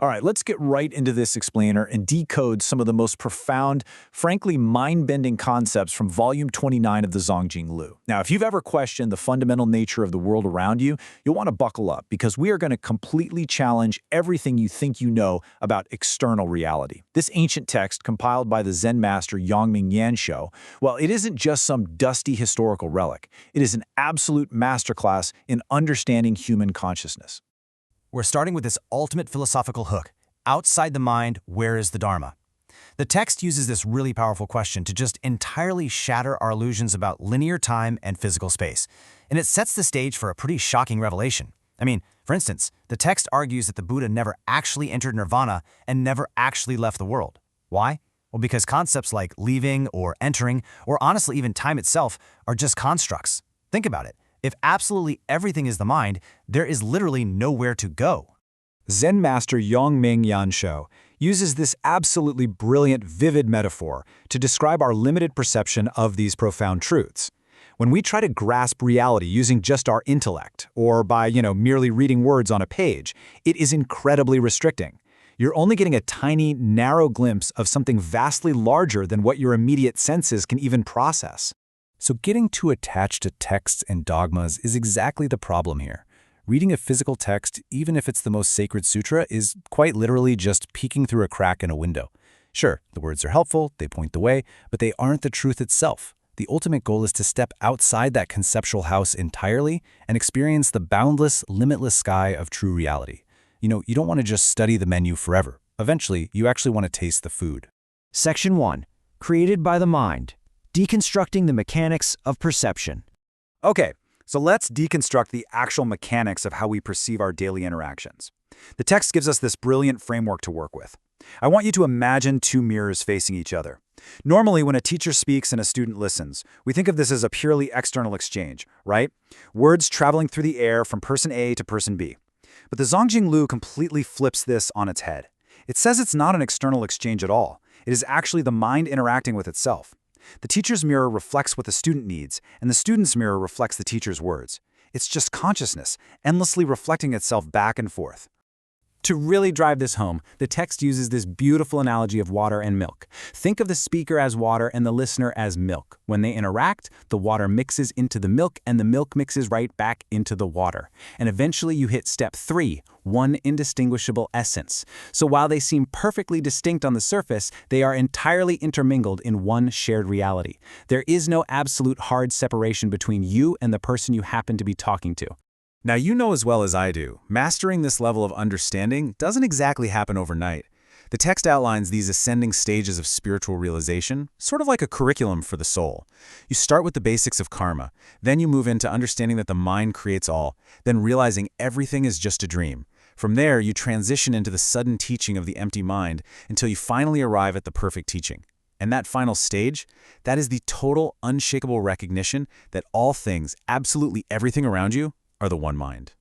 All right, let's get right into this explainer and decode some of the most profound, frankly mind-bending concepts from Volume 29 of the Zongjing Lu. Now, if you've ever questioned the fundamental nature of the world around you, you'll want to buckle up because we are going to completely challenge everything you think you know about external reality. This ancient text, compiled by the Zen master Yongming Yanshou, well, it isn't just some dusty historical relic. It is an absolute masterclass in understanding human consciousness. We're starting with this ultimate philosophical hook. Outside the mind, where is the Dharma? The text uses this really powerful question to just entirely shatter our illusions about linear time and physical space. And it sets the stage for a pretty shocking revelation. I mean, for instance, the text argues that the Buddha never actually entered nirvana and never actually left the world. Why? Well, because concepts like leaving or entering, or honestly even time itself, are just constructs. Think about it. If absolutely everything is the mind, there is literally nowhere to go. Zen master Yongming Yanshou uses this absolutely brilliant, vivid metaphor to describe our limited perception of these profound truths. When we try to grasp reality using just our intellect, or by, merely reading words on a page, it is incredibly restricting. You're only getting a tiny, narrow glimpse of something vastly larger than what your immediate senses can even process. So getting too attached to texts and dogmas is exactly the problem here. Reading a physical text, even if it's the most sacred sutra, is quite literally just peeking through a crack in a window. Sure, the words are helpful, they point the way, but they aren't the truth itself. The ultimate goal is to step outside that conceptual house entirely and experience the boundless, limitless sky of true reality. You don't want to just study the menu forever. Eventually, you actually want to taste the food. Section 1. Created by the mind. Deconstructing the mechanics of perception. Okay, so let's deconstruct the actual mechanics of how we perceive our daily interactions. The text gives us this brilliant framework to work with. I want you to imagine two mirrors facing each other. Normally, when a teacher speaks and a student listens, we think of this as a purely external exchange, right? Words traveling through the air from person A to person B. But the Zongjing Lu completely flips this on its head. It says it's not an external exchange at all. It is actually the mind interacting with itself. The teacher's mirror reflects what the student needs, and the student's mirror reflects the teacher's words. It's just consciousness, endlessly reflecting itself back and forth. To really drive this home, the text uses this beautiful analogy of water and milk. Think of the speaker as water and the listener as milk. When they interact, the water mixes into the milk and the milk mixes right back into the water. And eventually you hit step 3, one indistinguishable essence. So while they seem perfectly distinct on the surface, they are entirely intermingled in one shared reality. There is no absolute hard separation between you and the person you happen to be talking to. Now, you know as well as I do, mastering this level of understanding doesn't exactly happen overnight. The text outlines these ascending stages of spiritual realization, sort of like a curriculum for the soul. You start with the basics of karma, then you move into understanding that the mind creates all, then realizing everything is just a dream. From there, you transition into the sudden teaching of the empty mind until you finally arrive at the perfect teaching. And that final stage, that is the total, unshakable recognition that all things, absolutely everything around you, are the one mind.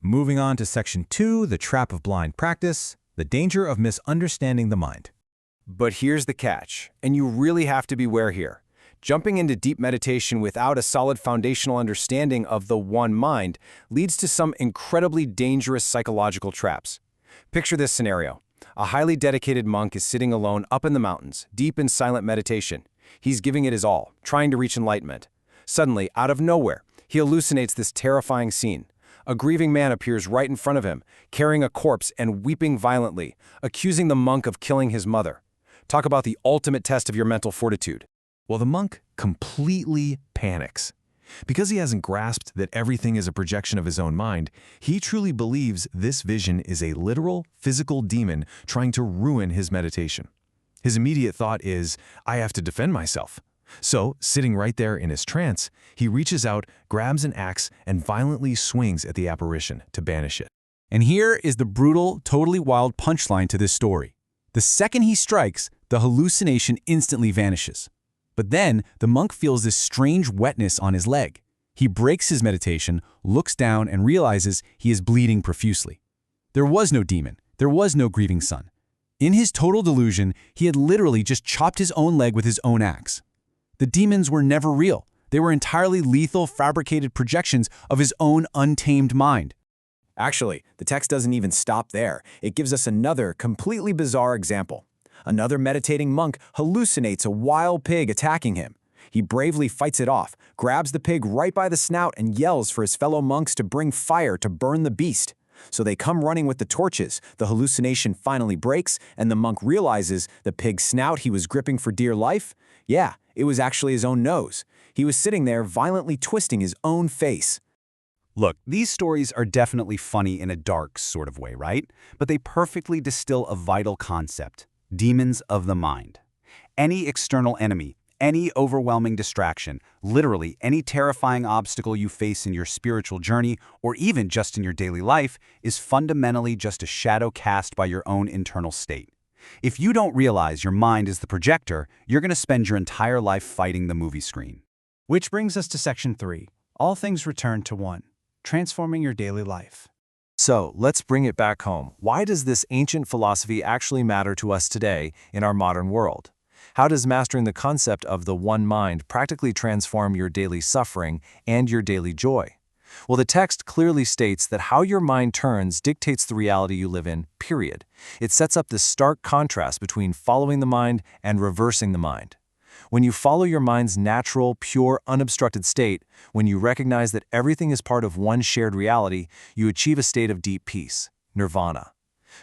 Moving on to Section 2, the trap of blind practice, the danger of misunderstanding the mind. But here's the catch, and you really have to beware here. Jumping into deep meditation without a solid foundational understanding of the one mind leads to some incredibly dangerous psychological traps. Picture this scenario. A highly dedicated monk is sitting alone up in the mountains, deep in silent meditation. He's giving it his all, trying to reach enlightenment. Suddenly, out of nowhere, he hallucinates this terrifying scene. A grieving man appears right in front of him, carrying a corpse and weeping violently, accusing the monk of killing his mother. Talk about the ultimate test of your mental fortitude. Well, the monk completely panics. Because he hasn't grasped that everything is a projection of his own mind, he truly believes this vision is a literal, physical demon trying to ruin his meditation. His immediate thought is, I have to defend myself. So, sitting right there in his trance, he reaches out, grabs an axe, and violently swings at the apparition to banish it. And here is the brutal, totally wild punchline to this story. The second he strikes, the hallucination instantly vanishes. But then, the monk feels this strange wetness on his leg. He breaks his meditation, looks down, and realizes he is bleeding profusely. There was no demon. There was no grieving son. In his total delusion, he had literally just chopped his own leg with his own axe. The demons were never real. They were entirely lethal, fabricated projections of his own untamed mind. Actually, the text doesn't even stop there. It gives us another completely bizarre example. Another meditating monk hallucinates a wild pig attacking him. He bravely fights it off, grabs the pig right by the snout, and yells for his fellow monks to bring fire to burn the beast. So they come running with the torches. The hallucination finally breaks, and the monk realizes the pig's snout he was gripping for dear life? Yeah, it was actually his own nose. He was sitting there violently twisting his own face. Look, these stories are definitely funny in a dark sort of way, right? But they perfectly distill a vital concept: demons of the mind. Any external enemy, any overwhelming distraction, literally any terrifying obstacle you face in your spiritual journey or even just in your daily life is fundamentally just a shadow cast by your own internal state. If you don't realize your mind is the projector, you're going to spend your entire life fighting the movie screen. Which brings us to Section 3. All things return to one. Transforming your daily life. So, let's bring it back home. Why does this ancient philosophy actually matter to us today in our modern world? How does mastering the concept of the one mind practically transform your daily suffering and your daily joy? Well, the text clearly states that how your mind turns dictates the reality you live in, period. It sets up this stark contrast between following the mind and reversing the mind. When you follow your mind's natural, pure, unobstructed state, when you recognize that everything is part of one shared reality, you achieve a state of deep peace, nirvana.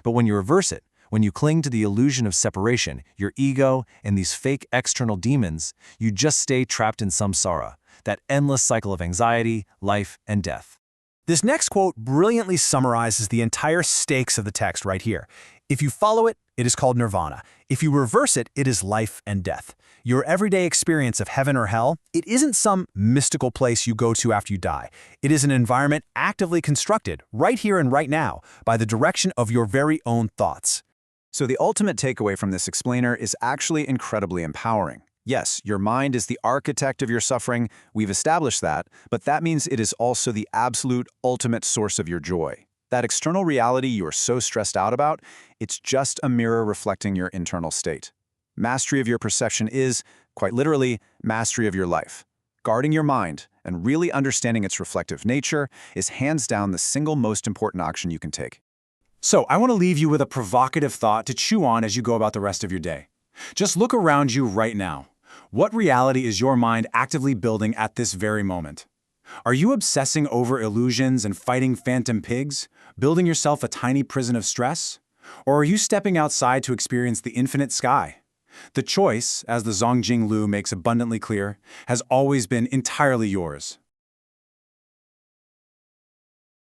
But when you reverse it, when you cling to the illusion of separation, your ego, and these fake external demons, you just stay trapped in samsara, that endless cycle of anxiety, life, and death. This next quote brilliantly summarizes the entire stakes of the text right here. If you follow it, it is called nirvana. If you reverse it, it is life and death. Your everyday experience of heaven or hell, it isn't some mystical place you go to after you die. It is an environment actively constructed, right here and right now, by the direction of your very own thoughts. So the ultimate takeaway from this explainer is actually incredibly empowering. Yes, your mind is the architect of your suffering, we've established that, but that means it is also the absolute ultimate source of your joy. That external reality you are so stressed out about, it's just a mirror reflecting your internal state. Mastery of your perception is, quite literally, mastery of your life. Guarding your mind and really understanding its reflective nature is hands down the single most important action you can take. So I want to leave you with a provocative thought to chew on as you go about the rest of your day. Just look around you right now. What reality is your mind actively building at this very moment? Are you obsessing over illusions and fighting phantom pigs, building yourself a tiny prison of stress? Or are you stepping outside to experience the infinite sky? The choice, as the Zongjing Lu makes abundantly clear, has always been entirely yours.